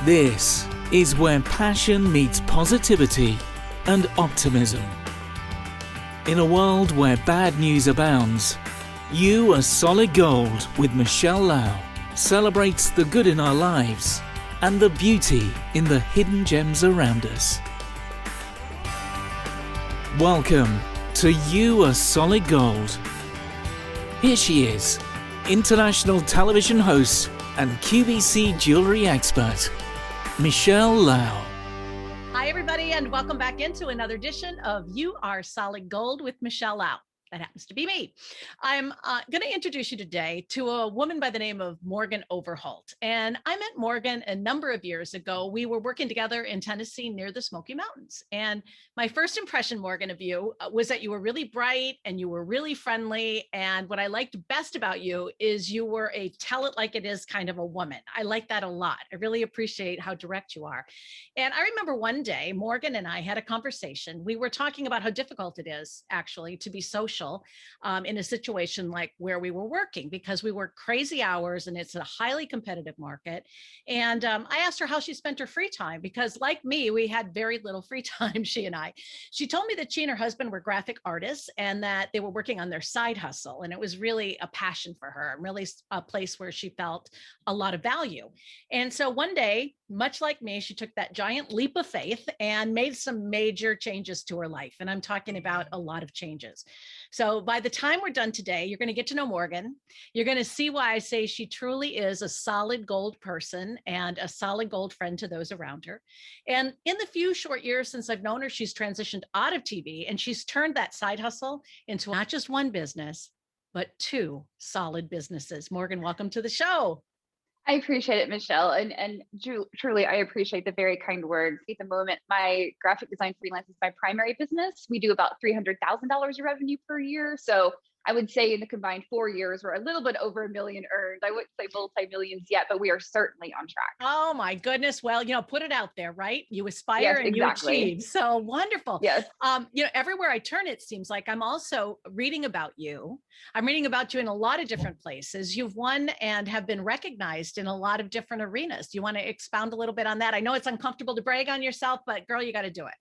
This is where passion meets positivity and optimism. In a world where bad news abounds, You Are Solid Gold with Michele Lau celebrates the good in our lives and the beauty in the hidden gems around us. Welcome to You Are Solid Gold. Here she is, international television host and QVC jewelry expert, Michele Lau. Hi, everybody, and welcome back into another edition of You Are Solid Gold with Michele Lau. That happens to be me. I'm going to introduce you today to a woman by the name of Morgan Overholt. And I met Morgan a number of years ago. We were working together in Tennessee near the Smoky Mountains. And my first impression, Morgan, of you was that you were really bright and you were really friendly. And what I liked best about you is you were a tell it like it is kind of a woman. I like that a lot. I really appreciate how direct you are. And I remember one day, Morgan and I had a conversation. We were talking about how difficult it is actually to be social in a situation like where we were working, because we work crazy hours and it's a highly competitive market. And I asked her how she spent her free time, because like me, we had very little free time, she and I. She told me that she and her husband were graphic artists and that they were working on their side hustle. And it was really a passion for her, really a place where she felt a lot of value. And so one day, much like me, she took that giant leap of faith and made some major changes to her life. And I'm talking about a lot of changes. So by the time we're done today, you're going to get to know Morgan. You're going to see why I say she truly is a solid gold person and a solid gold friend to those around her. And in the few short years since I've known her, she's transitioned out of TV and she's turned that side hustle into not just one business, but two solid businesses. Morgan, welcome to the show. I appreciate it, Michele. And truly, I appreciate the very kind words. At the moment, my graphic design freelance is my primary business. We do about $300,000 of revenue per year. So I would say in the combined 4 years, we're a little bit over $1 million earned. I wouldn't say multi-millions yet, but we are certainly on track. Oh my goodness. Well, put it out there, right? You aspire Yes, and exactly. you achieve. So wonderful. Yes. Everywhere I turn, it seems like I'm also reading about you. I'm reading about you in a lot of different places. You've won and have been recognized in a lot of different arenas. Do you want to expound a little bit on that? I know it's uncomfortable to brag on yourself, but girl, you got to do it.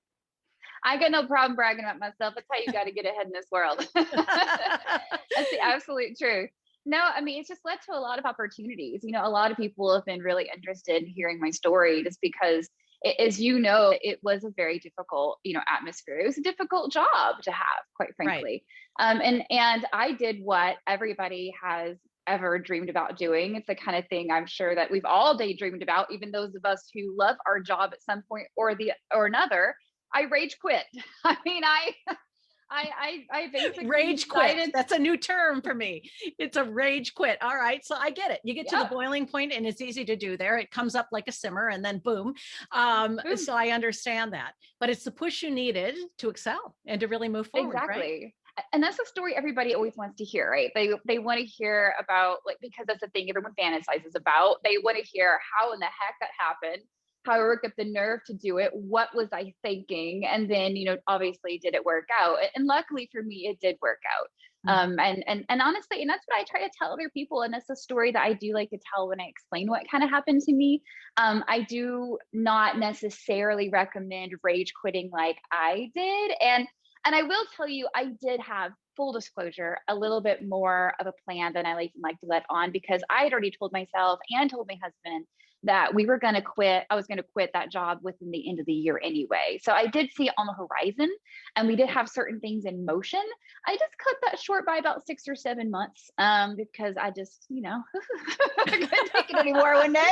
I got no problem bragging about myself. That's how you got to get ahead in this world. That's the absolute truth. No, I mean, it's just led to a lot of opportunities. A lot of people have been really interested in hearing my story just because, as you know, it was a very difficult, atmosphere. It was a difficult job to have, quite frankly. Right. And I did what everybody has ever dreamed about doing. It's the kind of thing I'm sure that we've all daydreamed about, even those of us who love our job at some point or another. I rage quit. I mean, I basically rage quit. That's a new term for me. It's a rage quit. All right. So I get it. You get to the boiling point and it's easy to do there. It comes up like a simmer and then boom. So I understand that, but it's the push you needed to excel and to really move forward. Exactly. Right? And that's the story everybody always wants to hear, right? They want to hear about, because that's the thing everyone fantasizes about. They want to hear how in the heck that happened, how I worked up the nerve to do it. What was I thinking? And then, obviously, did it work out? And luckily for me, it did work out. And honestly, and that's what I try to tell other people. And that's a story that I do like to tell when I explain what kind of happened to me. I do not necessarily recommend rage quitting like I did. And I will tell you, I did have, full disclosure, a little bit more of a plan than I like to let on, because I had already told myself and told my husband that we were going to quit. I was going to quit that job within the end of the year anyway. So I did see it on the horizon and we did have certain things in motion. I just cut that short by about 6 or 7 months because I just, I couldn't take it anymore one day.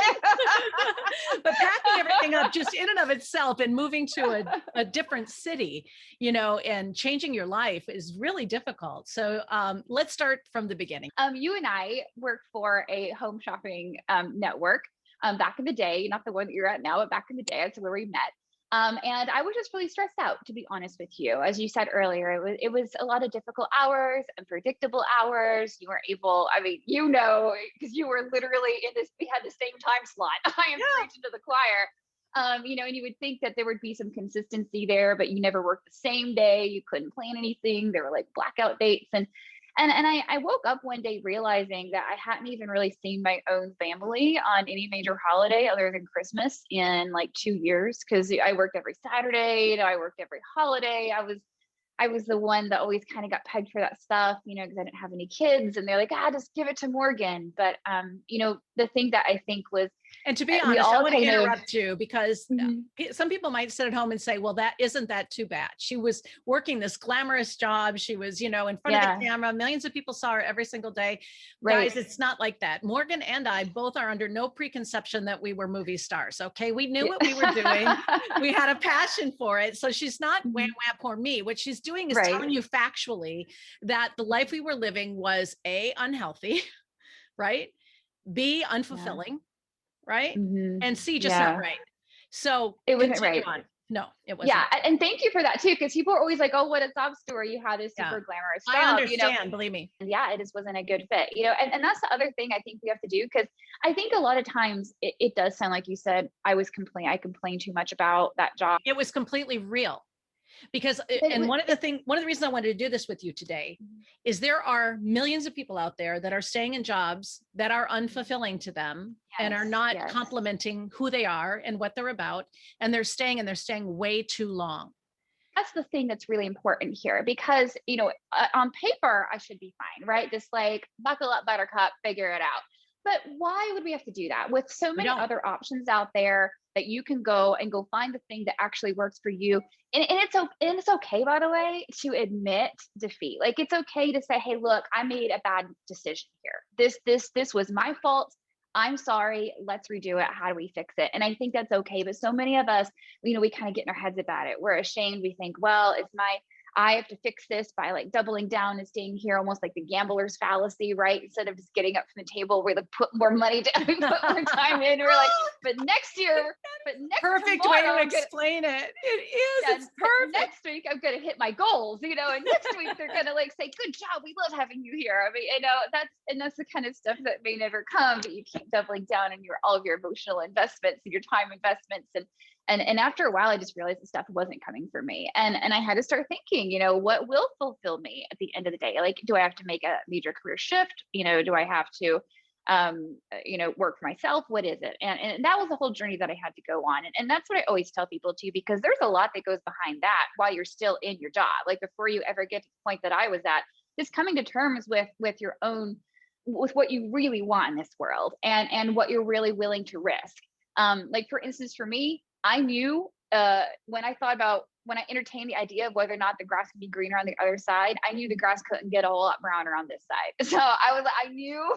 But packing everything up just in and of itself and moving to a different city, and changing your life is really difficult. So let's start from the beginning. You and I worked for a home shopping network. Back in the day, not the one that you're at now, but back in the day, that's where we met. And I was just really stressed out, to be honest with you. As you said earlier, it was a lot of difficult hours, unpredictable hours. You weren't able, because you were literally we had the same time slot. I am preaching to the choir. And you would think that there would be some consistency there, but you never worked the same day. You couldn't plan anything. There were like blackout dates. And I woke up one day realizing that I hadn't even really seen my own family on any major holiday other than Christmas in like 2 years. Cause I worked every Saturday, I worked every holiday. I was the one that always kind of got pegged for that stuff, because I didn't have any kids, and they're like, just give it to Morgan. But, the thing that I think was, and to be we honest, I all want to kind of, interrupt you because some people might sit at home and say, well, that isn't that too bad. She was working this glamorous job. She was, in front of the camera. Millions of people saw her every single day. Right. Guys, it's not like that. Morgan and I both are under no preconception that we were movie stars. Okay. We knew what we were doing. We had a passion for it. So she's not wham, wham, poor me. What she's doing is telling you factually that the life we were living was A, unhealthy, right? B, unfulfilling. Right. And C, just not right. So it wasn't right. On. No, it wasn't. Yeah. And thank you for that too. Cause people are always like, oh, what a sob story. You had this super glamorous job. I understand, believe me. Yeah, it just wasn't a good fit, and that's the other thing I think we have to do. Cause I think a lot of times it does sound like you said, I complained too much about that job. It was completely real. Because, one of the reasons I wanted to do this with you today is there are millions of people out there that are staying in jobs that are unfulfilling to them and are not complimenting who they are and what they're about. And they're staying way too long. That's the thing that's really important here, because, on paper, I should be fine, right? Just like buckle up, buttercup, figure it out. But why would we have to do that with so many other options out there that you can go find the thing that actually works for you? And it's okay, by the way, to admit defeat. Like, it's okay to say, hey, look, I made a bad decision here. This was my fault. I'm sorry. Let's redo it. How do we fix it? And I think that's okay. But so many of us, we kind of get in our heads about it. We're ashamed. We think, well, I have to fix this by like doubling down and staying here, almost like the gambler's fallacy, right? Instead of just getting up from the table, we put more money down, we put more time in. We're like, but next perfect way to explain it. It is. It's perfect. Next week, I'm going to hit my goals, and next week they're going to say, good job. We love having you here. I mean, that's the kind of stuff that may never come, but you keep doubling down on all of your emotional investments and your time investments. And after a while, I just realized the stuff wasn't coming for me. And I had to start thinking, what will fulfill me at the end of the day? Like, do I have to make a major career shift? Do I have to, work for myself? What is it? And that was the whole journey that I had to go on. And that's what I always tell people too, because there's a lot that goes behind that while you're still in your job. Like, before you ever get to the point that I was at, just coming to terms with your own, with what you really want in this world and what you're really willing to risk. Like, for instance, for me, I knew when I entertained the idea of whether or not the grass could be greener on the other side, I knew the grass couldn't get a whole lot browner on this side. So I knew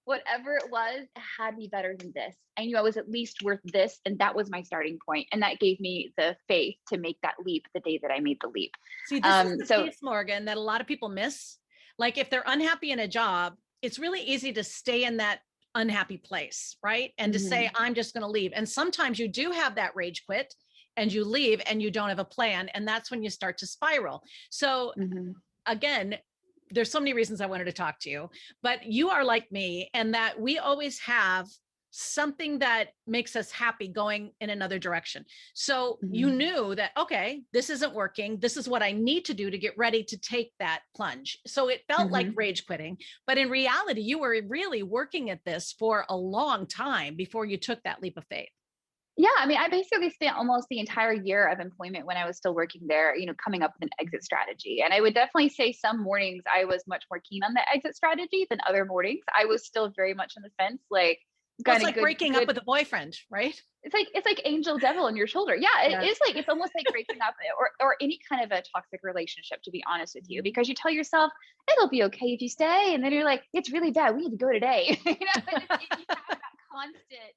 whatever it was, it had to be better than this. I knew I was at least worth this. And that was my starting point. And that gave me the faith to make that leap the day that I made the leap. See, this is the piece, Morgan, that a lot of people miss. Like, if they're unhappy in a job, it's really easy to stay in that unhappy place, right? And to say, I'm just going to leave. And sometimes you do have that rage quit and you leave and you don't have a plan. And that's when you start to spiral. So again, there's so many reasons I wanted to talk to you, but you are like me, and that we always have something that makes us happy going in another direction. So you knew that, okay, this isn't working. This is what I need to do to get ready to take that plunge. So it felt like rage quitting, but in reality, you were really working at this for a long time before you took that leap of faith. Yeah. I mean, I basically spent almost the entire year of employment when I was still working there, coming up with an exit strategy. And I would definitely say some mornings I was much more keen on the exit strategy than other mornings. I was still very much on the fence, like, it's like breaking up with a boyfriend, right? It's like angel devil on your shoulder. Yeah, it is like, it's almost like breaking up or any kind of a toxic relationship, to be honest with you, because you tell yourself it'll be okay if you stay, and then you're like, it's really bad, we need to go today. You have that constant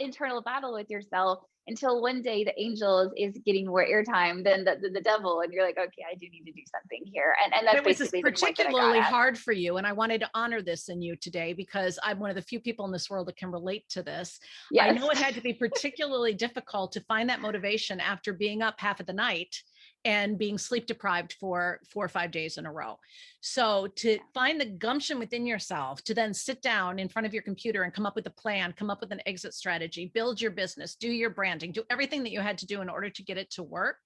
internal battle with yourself until one day the angel is getting more airtime than the devil, and you're like, okay, I do need to do something here. And that's basically particularly hard for you. And I wanted to honor this in you today because I'm one of the few people in this world that can relate to this. Yes. I know it had to be particularly difficult to find that motivation after being up half of the night and being sleep deprived for 4 or 5 days in a row. So to find the gumption within yourself to then sit down in front of your computer and come up with a plan, come up with an exit strategy, build your business, do your branding, do everything that you had to do in order to get it to work.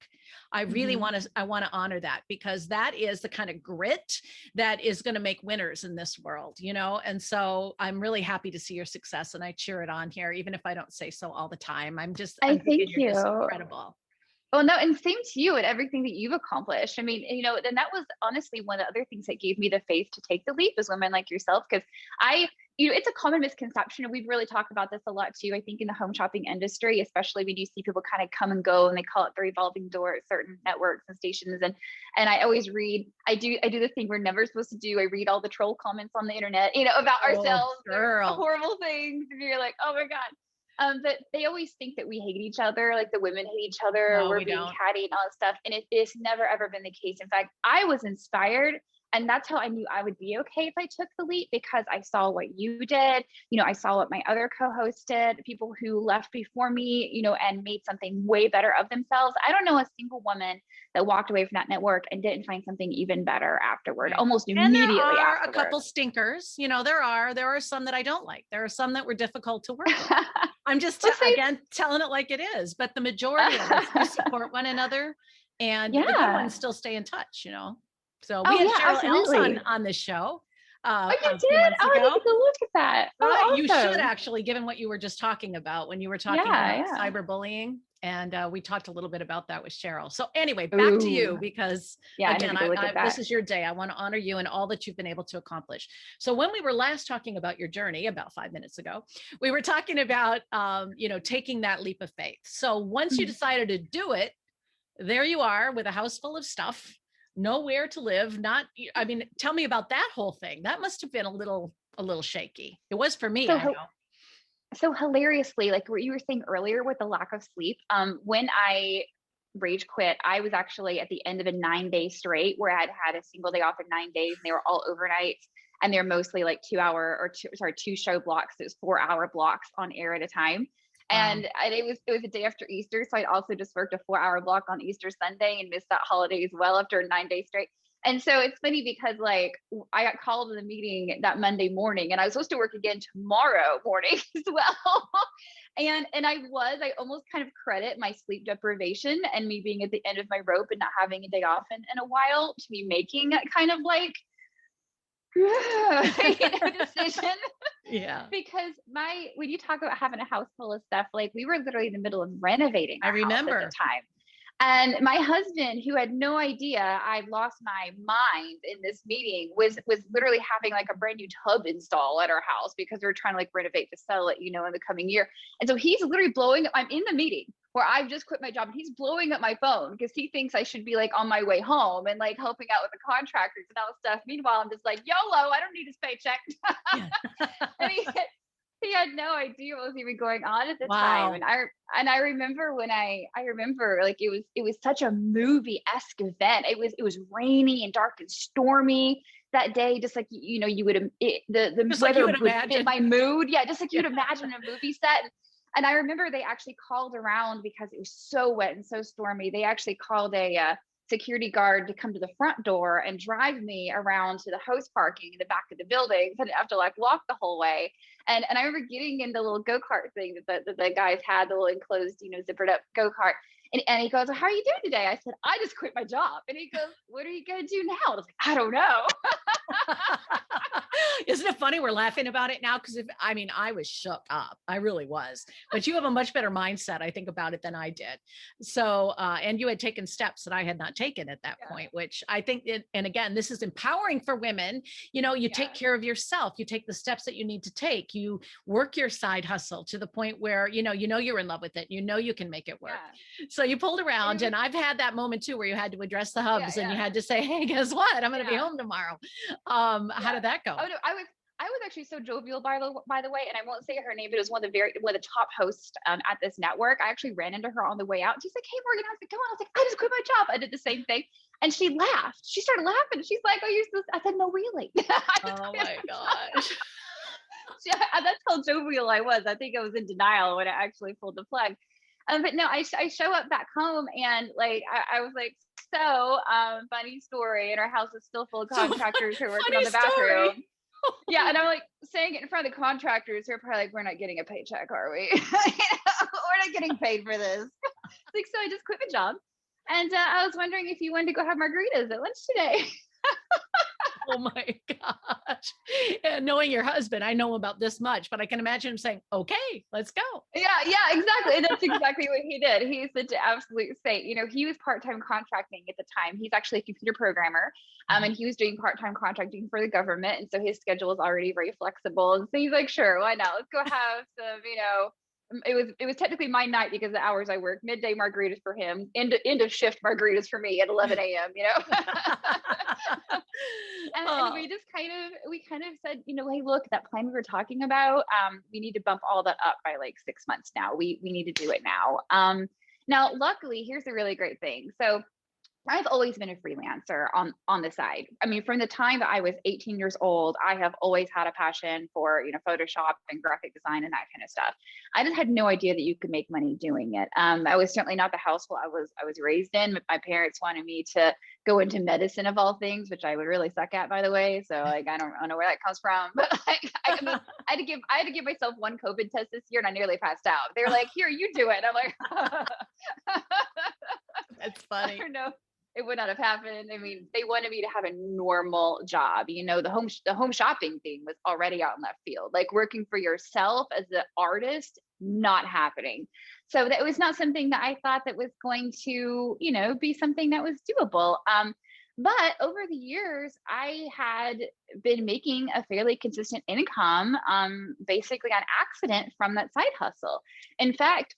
I really want to honor that, because that is the kind of grit that is going to make winners in this world, you know? And so I'm really happy to see your success, and I cheer it on here, even if I don't say so all the time. I'm Thank you're just you. incredible. Well, no, and same to you and everything that you've accomplished. I mean, you know, and that was honestly one of the other things that gave me the faith to take the leap, is women like yourself. Because it's a common misconception, and we've really talked about this a lot too, I think, in the home shopping industry, especially when you see people kind of come and go, and they call it the revolving door at certain networks and stations. And I always read, I do the thing we're never supposed to do. I read all the troll comments on the internet, you know, about ourselves, horrible things. And you're like, oh my God. But they always think that we hate each other, like the women hate each other, No, or we're we being don't. catty and all that stuff. And it's never, ever been the case. In fact, I was inspired. And that's how I knew I would be okay if I took the leap, because I saw what you did. You know, I saw what my other co-hosts did, people who left before me, you know, and made something way better of themselves. I don't know a single woman that walked away from that network and didn't find something even better afterward, almost immediately afterward. And there are afterward. a couple stinkers, you know, there are some that I don't like. There are some that were difficult to work with. I'm just, again, telling it like it is, but the majority of us, we support one another, and the good ones still stay in touch, you know? So we had Cheryl Ells on this show. Oh, you did? Oh, I need to go look at that. Oh, you should actually, given what you were just talking about when you were talking about cyberbullying. And we talked a little bit about that with Cheryl. So anyway, back to you, because again, this is your day. I want to honor you and all that you've been able to accomplish. So when we were last talking about your journey about 5 minutes ago, we were talking about, you know, taking that leap of faith. So once you decided to do it, there you are with a house full of stuff, nowhere to live. I mean, tell me about that whole thing. That must have been a little shaky. It was for me, I know. So hilariously, like what you were saying earlier with the lack of sleep, when I rage quit, I was actually at the end of a 9-day straight where I had a single day off in 9 days, and they were all overnights, and they're mostly like 2 show blocks. So it was 4-hour blocks on air at a time. And it was a day after Easter. So I'd also just worked a 4-hour block on Easter Sunday and missed that holiday as well after a 9-day straight. And so it's funny because like I got called to the meeting that Monday morning, and I was supposed to work again tomorrow morning as well. and I almost kind of credit my sleep deprivation and me being at the end of my rope and not having a day off in a while to me making a kind of like decision. Yeah. Because when you talk about having a house full of stuff, like we were literally in the middle of renovating. I remember at the time. And my husband, who had no idea I'd lost my mind in this meeting, was literally having like a brand new tub install at our house because we were trying to like renovate to sell it, you know, in the coming year. And so he's literally blowing up. I'm in the meeting where I've just quit my job, and he's blowing up my phone because he thinks I should be like on my way home and like helping out with the contractors and all that stuff. Meanwhile, I'm just like, YOLO, I don't need his paycheck. And he had no idea what was even going on at the time. And I remember like it was such a movie-esque event. It was rainy and dark and stormy that day, just like, you know, you would the weather would fit my mood. Yeah, just like you'd imagine a movie set. And I remember they actually called around because it was so wet and so stormy. They actually called a security guard to come to the front door and drive me around to the host parking in the back of the building. So I didn't have to like walk the whole way. And I remember getting in the little go-kart thing that the guys had, the little enclosed, you know, zippered up go-kart. And he goes, well, how are you doing today? I said, I just quit my job. And he goes, what are you going to do now? I was like, I don't know. Isn't it funny? We're laughing about it now because I was shook up. I really was. But you have a much better mindset, I think, about it than I did. So, and you had taken steps that I had not taken at that point, which I think, and again, this is empowering for women. You know, you take care of yourself. You take the steps that you need to take. You work your side hustle to the point where, you know you're in love with it. You know you can make it work. Yeah. So you pulled around, and I've had that moment too, where you had to address the hubs and you had to say, hey, guess what? I'm going to be home tomorrow. How did that go? Oh, no, I was actually so jovial, by the way, and I won't say her name, but it was one of the top hosts at this network. I actually ran into her on the way out. She's like, hey, Morgan, how's it going? I was like, I just quit my job. I did the same thing. And she laughed. She started laughing. She's like, oh, you're so, I said, no, really. Oh my gosh. That's how jovial I was. I think I was in denial when I actually pulled the plug. But no, I show up back home, and like, I was like, So, funny story, and our house is still full of contractors who are working on Funny the story. bathroom. Yeah, and I'm like saying it in front of the contractors who are probably like, we're not getting a paycheck, are we? We're not getting paid for this. Like, so I just quit the job. And I was wondering if you wanted to go have margaritas at lunch today. Oh my gosh. And knowing your husband, I know about this much, but I can imagine him saying, okay, let's go. Yeah, exactly. And that's exactly what he did. He's the absolute saint. He was part-time contracting at the time. He's actually a computer programmer. And he was doing part-time contracting for the government. And so his schedule was already very flexible. And so he's like, sure, why not? Let's go have some, it was technically my night because of the hours I work. Midday margaritas for him, end of shift margaritas for me at 11 a.m. And we kind of said, hey, look, that plan we were talking about, we need to bump all that up by like 6 months now. We need to do it now. Now, luckily, here's the really great thing. So I've always been a freelancer on the side. I mean, from the time that I was 18 years old, I have always had a passion for, Photoshop and graphic design and that kind of stuff. I just had no idea that you could make money doing it. I was certainly not the household I was raised in. My parents wanted me to go into medicine of all things, which I would really suck at, by the way. So like, I don't know where that comes from, but I mean, I had to give myself one COVID test this year and I nearly passed out. They were like, here, you do it. I'm like, That's funny. I don't know. It would not have happened. I mean, they wanted me to have a normal job. The home shopping thing was already out in left field. Like working for yourself as an artist, not happening. So that was not something that I thought that was going to, be something that was doable. But over the years, I had been making a fairly consistent income, basically on accident from that side hustle. In fact,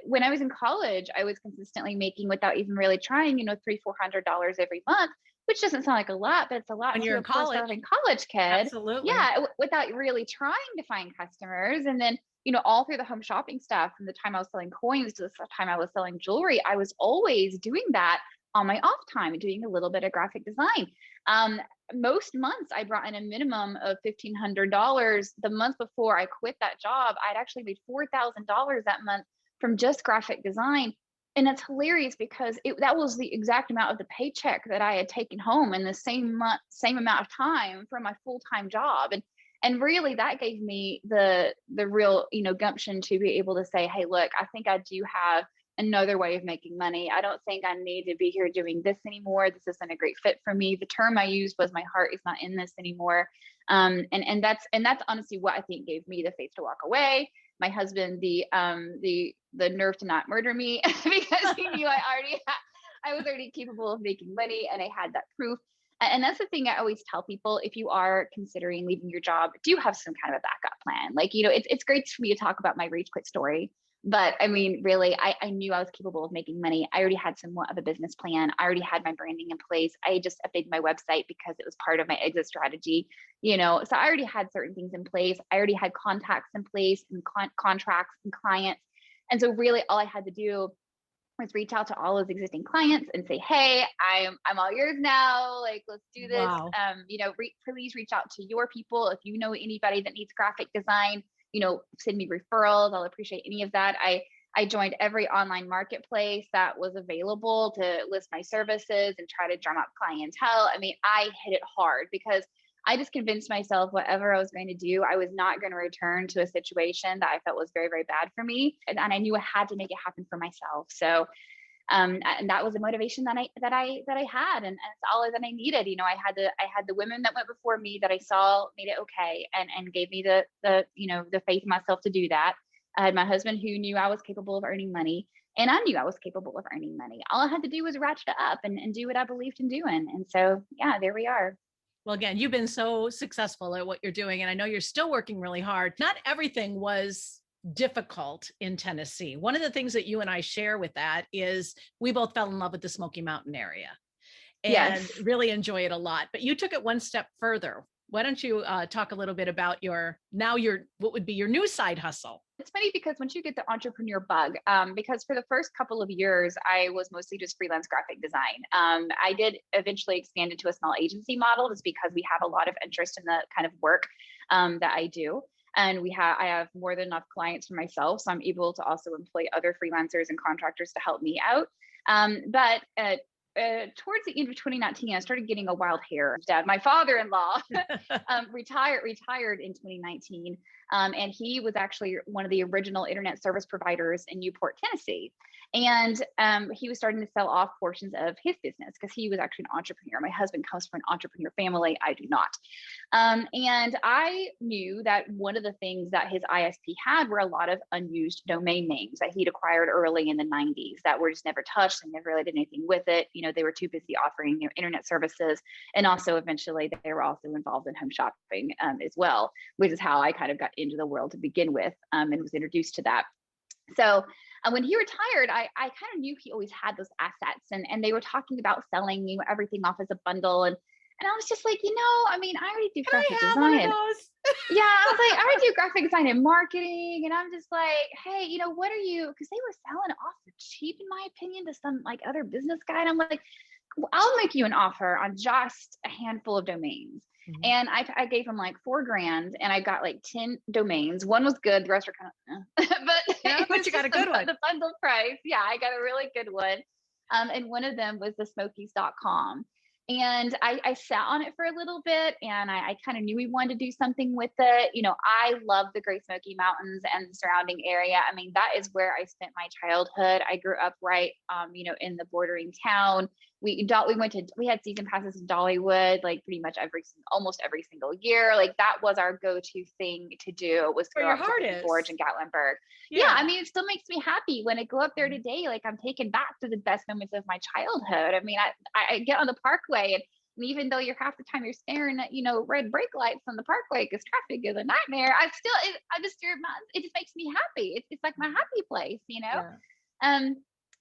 when I was in college, I was consistently making, without even really trying, $300-400 every month, which doesn't sound like a lot, but it's a lot when you're in college. College kid. Absolutely. Yeah, without really trying to find customers. And then, all through the home shopping stuff, from the time I was selling coins to the time I was selling jewelry, I was always doing that on my off time, doing a little bit of graphic design. Most months I brought in a minimum of $1,500. The month before I quit that job, I'd actually made $4,000 that month from just graphic design. And it's hilarious because that was the exact amount of the paycheck that I had taken home in the same amount of time from my full-time job. And really that gave me the real, gumption to be able to say, hey, look, I think I do have another way of making money. I don't think I need to be here doing this anymore. This isn't a great fit for me. The term I used was my heart is not in this anymore. And that's honestly what I think gave me the faith to walk away. My husband, the nerve to not murder me because he knew I was already capable of making money and I had that proof. And that's the thing I always tell people: if you are considering leaving your job, do have some kind of a backup plan. Like, it's great for me to talk about my rage quit story. But I mean, really, I knew I was capable of making money. I already had somewhat of a business plan. I already had my branding in place. I just updated my website because it was part of my exit strategy, so I already had certain things in place. I already had contacts in place and contracts and clients. And so really all I had to do was reach out to all those existing clients and say, hey, I'm all yours now. Like, let's do this. Wow. Please reach out to your people. If you know anybody that needs graphic design, send me referrals. I'll appreciate any of that. I joined every online marketplace that was available to list my services and try to drum up clientele. I mean, I hit it hard because I just convinced myself whatever I was going to do, I was not going to return to a situation that I felt was very, very bad for me. And I knew I had to make it happen for myself. So and that was the motivation that I had, and it's all that I needed. I had the women that went before me that I saw made it okay, and gave me the faith in myself to do that. I had my husband who knew I was capable of earning money, and I knew I was capable of earning money. All I had to do was ratchet it up and do what I believed in doing. And so, yeah, there we are. Well, again, you've been so successful at what you're doing, and I know you're still working really hard. Not everything was difficult in Tennessee. One of the things that you and I share with that is we both fell in love with the Smoky Mountain area and really enjoy it a lot. But you took it one step further. Why don't you talk a little bit about what would be your new side hustle? It's funny because once you get the entrepreneur bug, because for the first couple of years, I was mostly just freelance graphic design. I did eventually expand into a small agency model just because we have a lot of interest in the kind of work that I do. And I have more than enough clients for myself. So I'm able to also employ other freelancers and contractors to help me out. But towards the end of 2019, I started getting a wild hair. Dad, my father-in-law, retired in 2019. And he was actually one of the original internet service providers in Newport, Tennessee. And he was starting to sell off portions of his business because he was actually an entrepreneur. My husband comes from an entrepreneur family. I do not. And I knew that one of the things that his ISP had were a lot of unused domain names that he'd acquired early in the 90s that were just never touched and never really did anything with it. You know, they were too busy offering internet services. And also eventually they were also involved in home shopping as well, which is how I kind of got into the world to begin with and was introduced to that. So when he retired, I kind of knew he always had those assets and they were talking about selling everything off as a bundle. And I was just like, I mean, I already do graphic design. Yeah, I was like, I already do graphic design and marketing. And I'm just like, hey, what are you? Because they were selling off for cheap, in my opinion, to some like other business guy. And I'm like, well, I'll make you an offer on just a handful of domains. Mm-hmm. And I gave him like $4,000 and I got like 10 domains. One was good. The rest are kind of, but you got a good one. The bundle price. Yeah, I got a really good one. And one of them was the Smokies.com. And I sat on it for a little bit and I kind of knew we wanted to do something with it. I love the Great Smoky Mountains and the surrounding area. I mean, that is where I spent my childhood. I grew up right, in the bordering town. We had season passes in Dollywood, like pretty much almost every single year. Like that was our go-to thing to do, was to go up to Forge and Gatlinburg. Yeah, I mean, it still makes me happy when I go up there today. Like I'm taken back to the best moments of my childhood. I mean, I get on the Parkway and even though you're half the time you're staring at, red brake lights on the Parkway because traffic is a nightmare, I just stare at mountains. It just makes me happy. It's like my happy place, Yeah.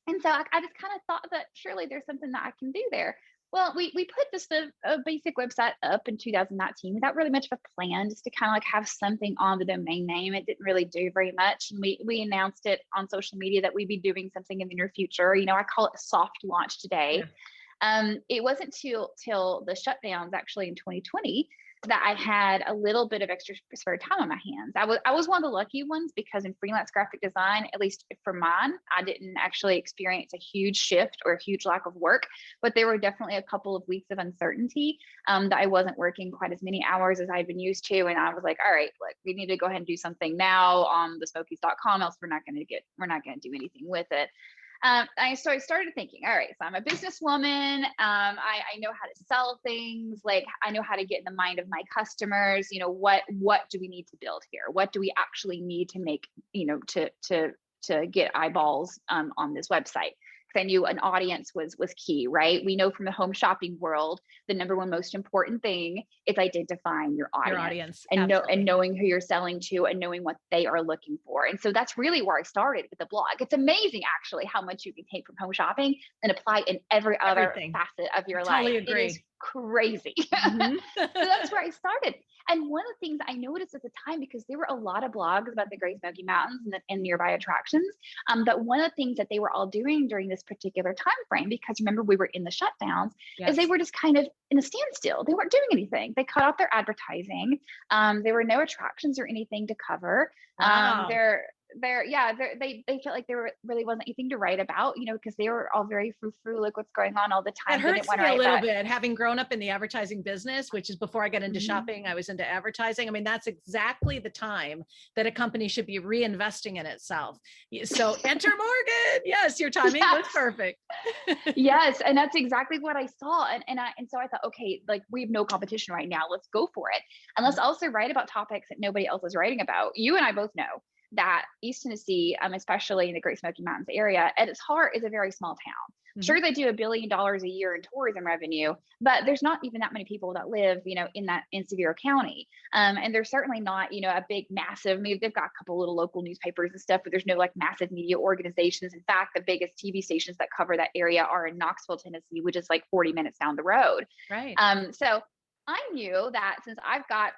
And so I just kind of thought that surely there's something that I can do there. Well, we put this a basic website up in 2019 without really much of a plan, just to kind of like have something on the domain name. It didn't really do very much. And we announced it on social media that we'd be doing something in the near future. I call it a soft launch today. Yeah. It wasn't till the shutdowns actually in 2020 that I had a little bit of extra spare time on my hands. I was one of the lucky ones because in freelance graphic design, at least for mine, I didn't actually experience a huge shift or a huge lack of work, but there were definitely a couple of weeks of uncertainty that I wasn't working quite as many hours as I'd been used to. And I was like, all right, look, we need to go ahead and do something now on the Smokies.com, else we're not going to do anything with it. I started thinking, all right, so I'm a businesswoman. I know how to sell things. Like I know how to get in the mind of my customers. What do we need to build here? What do we actually need to make, to get eyeballs on this website? Because I knew an audience was key, right? We know from the home shopping world, the number one most important thing is identifying your audience, and knowing who you're selling to and knowing what they are looking for. And so that's really where I started with the blog. It's amazing actually how much you can take from home shopping and apply in every other facet of your life. Totally agree. It is crazy. Mm-hmm. So that's where I started. And one of the things I noticed at the time, because there were a lot of blogs about the Great Smoky Mountains and nearby attractions, that one of the things that they were all doing during this particular time frame, because remember we were in the shutdowns, is they were just kind of in a standstill. They weren't doing anything. They cut off their advertising. There were no attractions or anything to cover. Wow. They felt like there really wasn't anything to write about, because they were all very frou-frou, like what's going on all the time. It hurts me a little bit, having grown up in the advertising business, which is before I got into shopping, I was into advertising. I mean, that's exactly the time that a company should be reinvesting in itself. So enter Morgan. Yes, your timing was perfect. Yes. And that's exactly what I saw. And so I thought, okay, like we have no competition right now. Let's go for it. And let's also write about topics that nobody else is writing about. You and I both know that East Tennessee, especially in the Great Smoky Mountains area, at its heart is a very small town. Mm-hmm. Sure, they do $1 billion a year in tourism revenue, but there's not even that many people that live, in Sevier County. And there's certainly not, a big, massive, maybe they've got a couple little local newspapers and stuff, but there's no like massive media organizations. In fact, the biggest TV stations that cover that area are in Knoxville, Tennessee, which is like 40 minutes down the road. Right. So I knew that since I've got,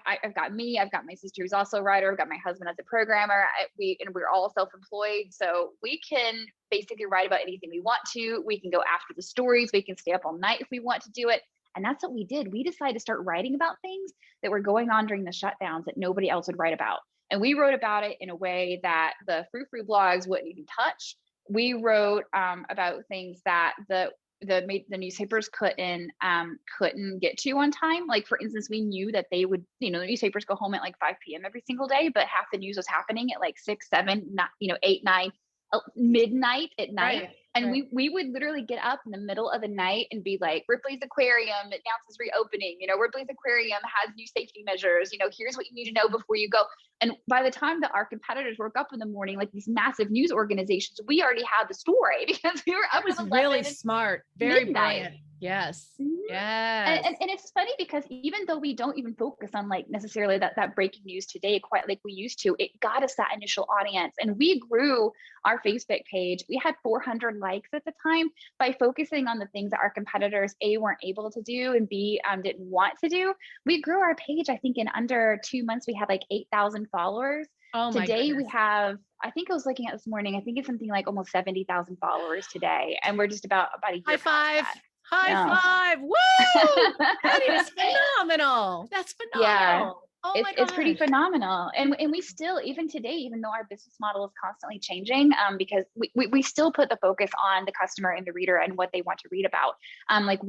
I've got me, I've got my sister who's also a writer, I've got my husband as a programmer, we're all self-employed. So we can basically write about anything we want to. We can go after the stories. We can stay up all night if we want to do it. And that's what we did. We decided to start writing about things that were going on during the shutdowns that nobody else would write about. And we wrote about it in a way that the frou-frou blogs wouldn't even touch. We wrote about things that the newspapers couldn't get to on time. Like, for instance, we knew that they would, the newspapers go home at like 5 p.m. every single day, but half the news was happening at like 6, 7, not, 8, 9, midnight at night. Right. And we would literally get up in the middle of the night and be like, Ripley's Aquarium announces reopening, Ripley's Aquarium has new safety measures, here's what you need to know before you go. And by the time that our competitors woke up in the morning, like these massive news organizations, we already had the story because we were up. That was really smart. Very brilliant. Yes. Yes. And it's funny because even though we don't even focus on like necessarily that breaking news today quite like we used to, it got us that initial audience. And we grew our Facebook page. We had 400 likes at the time by focusing on the things that our competitors A, weren't able to do, and B, didn't want to do. We grew our page, I think in under 2 months, we had like 8,000 followers. Oh my Today goodness. we have, I think I was looking at this morning, I think it's something like almost 70,000 followers today. And we're just about a year. High five. Past that. High five. Woo! That is phenomenal. That's phenomenal. Yeah. Oh my It's pretty gosh. phenomenal. And we still, even today, even though our business model is constantly changing, because we still put the focus on the customer and the reader and what they want to read about. Like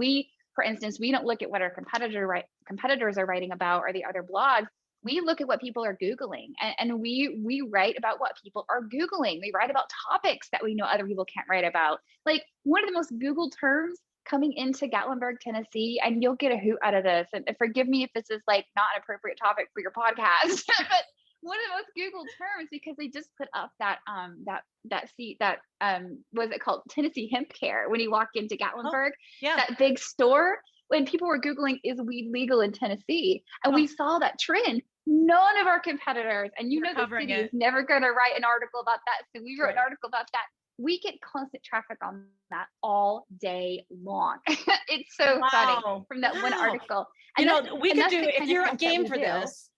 for instance, we don't look at what our competitors are writing about or the other blogs. We look at what people are Googling, and we write about what people are Googling. We write about topics that we know other people can't write about. Like, one of the most Googled terms coming into Gatlinburg, Tennessee, and you'll get a hoot out of this, and forgive me if this is like not an appropriate topic for your podcast, but one of the most Googled terms, because they just put up that was it called Tennessee Hemp Care when you walk into Gatlinburg, that big store. When people were Googling, is weed legal in Tennessee? And we saw that trend. None of our competitors, and the city is never going to write an article about that. So we wrote an article about that. We get constant traffic on that all day long. It's so funny from that one article. And we could do, if you're game for this,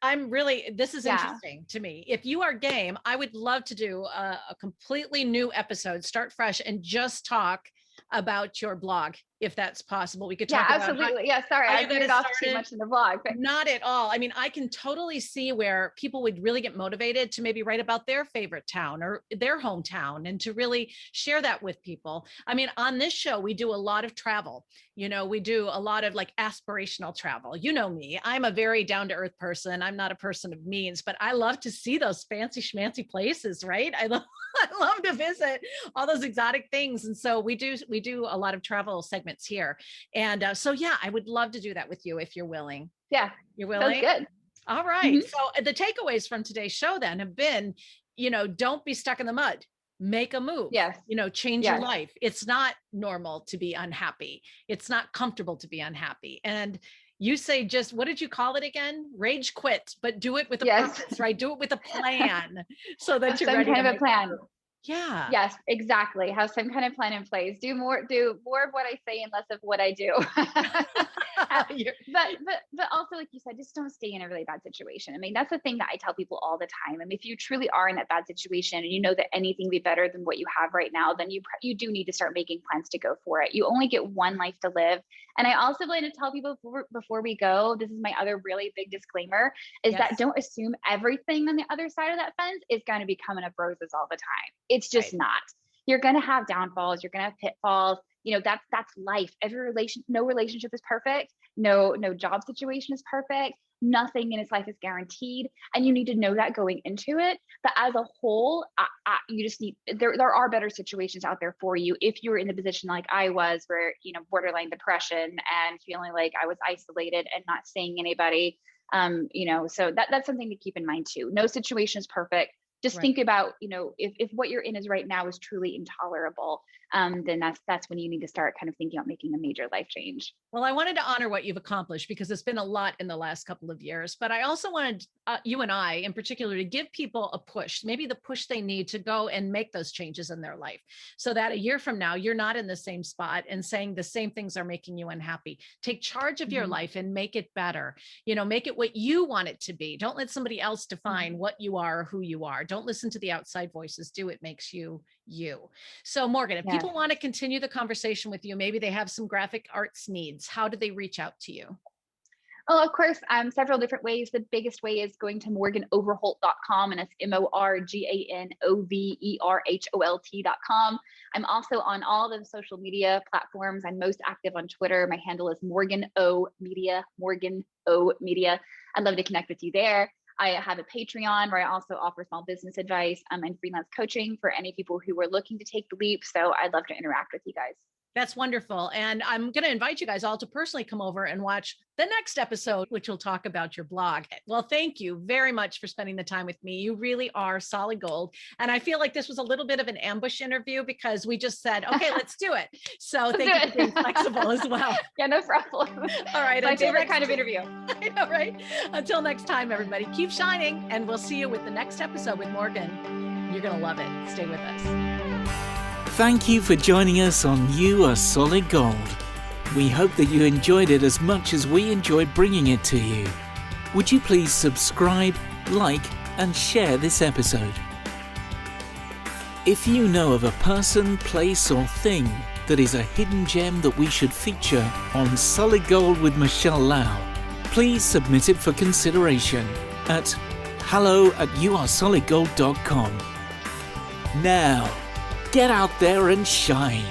this is interesting to me. If you are game, I would love to do a completely new episode, start fresh, and just talk about your blog, if that's possible. We could talk about absolutely. Sorry, I veered off too much in the blog. But not at all. I mean, I can totally see where people would really get motivated to maybe write about their favorite town or their hometown and to really share that with people. I mean, on this show, we do a lot of travel. We do a lot of like aspirational travel. You know me, I'm a very down-to-earth person. I'm not a person of means, but I love to see those fancy schmancy places, right? I love to visit all those exotic things. And so we do a lot of travel segments here. And I would love to do that with you if you're willing. Yeah. You're willing? Sounds good. All right. Mm-hmm. So the takeaways from today's show then have been, don't be stuck in the mud. Make a move. Yes. Change your life. It's not normal to be unhappy. It's not comfortable to be unhappy. And you say, just, what did you call it again? Rage quit, but do it with a purpose, right? Do it with a plan so that you're ready. Some kind of a plan. Yeah. Yes, exactly. Have some kind of plan in place. Do more of what I say and less of what I do. But also, like you said, just don't stay in a really bad situation. I mean, that's the thing that I tell people all the time. I mean, if you truly are in that bad situation and you know that anything be better than what you have right now, then you do need to start making plans to go for it. You only get one life to live. And I also like to tell people before we go, this is my other really big disclaimer, is that don't assume everything on the other side of that fence is going to be coming up roses all the time. It's just not. You're going to have downfalls. You're going to have pitfalls. That's life. No relationship is perfect. No job situation is perfect. Nothing in its life is guaranteed. And you need to know that going into it. But as a whole, you just need, there are better situations out there for you. If you're in the position like I was, where, borderline depression and feeling like I was isolated and not seeing anybody, so that's something to keep in mind too. No situation is perfect. Just think about, if what you're in is right now is truly intolerable, then that's when you need to start kind of thinking about making a major life change. Well, I wanted to honor what you've accomplished because it's been a lot in the last couple of years, but I also wanted you and I in particular to give people a push, maybe the push they need to go and make those changes in their life so that a year from now, you're not in the same spot and saying the same things are making you unhappy. Take charge of your life and make it better. Make it what you want it to be. Don't let somebody else define what you are or who you are. Don't listen to the outside voices. Do what makes you you. So Morgan, if people want to continue the conversation with you, maybe they have some graphic arts needs, how do they reach out to you? Oh, of course, several different ways. The biggest way is going to morganoverholt.com, and it's MorganOverholt.com. I'm also on all the social media platforms. I'm most active on Twitter. My handle is Morgan O Media, Morgan O Media. I'd love to connect with you there. I have a Patreon where I also offer small business advice and freelance coaching for any people who are looking to take the leap. So I'd love to interact with you guys. That's wonderful. And I'm going to invite you guys all to personally come over and watch the next episode, which will talk about your blog. Well, thank you very much for spending the time with me. You really are solid gold. And I feel like this was a little bit of an ambush interview because we just said, okay, let's do it. So thank you for being flexible as well. Yeah, no problem. All right. My favorite kind of interview. I know, right? Until next time, everybody, keep shining. And we'll see you with the next episode with Morgan. You're going to love it. Stay with us. Thank you for joining us on You Are Solid Gold. We hope that you enjoyed it as much as we enjoyed bringing it to you. Would you please subscribe, like, and share this episode? If you know of a person, place, or thing that is a hidden gem that we should feature on Solid Gold with Michele Lau, please submit it for consideration at hello@youaresolidgold.com. Now, get out there and shine.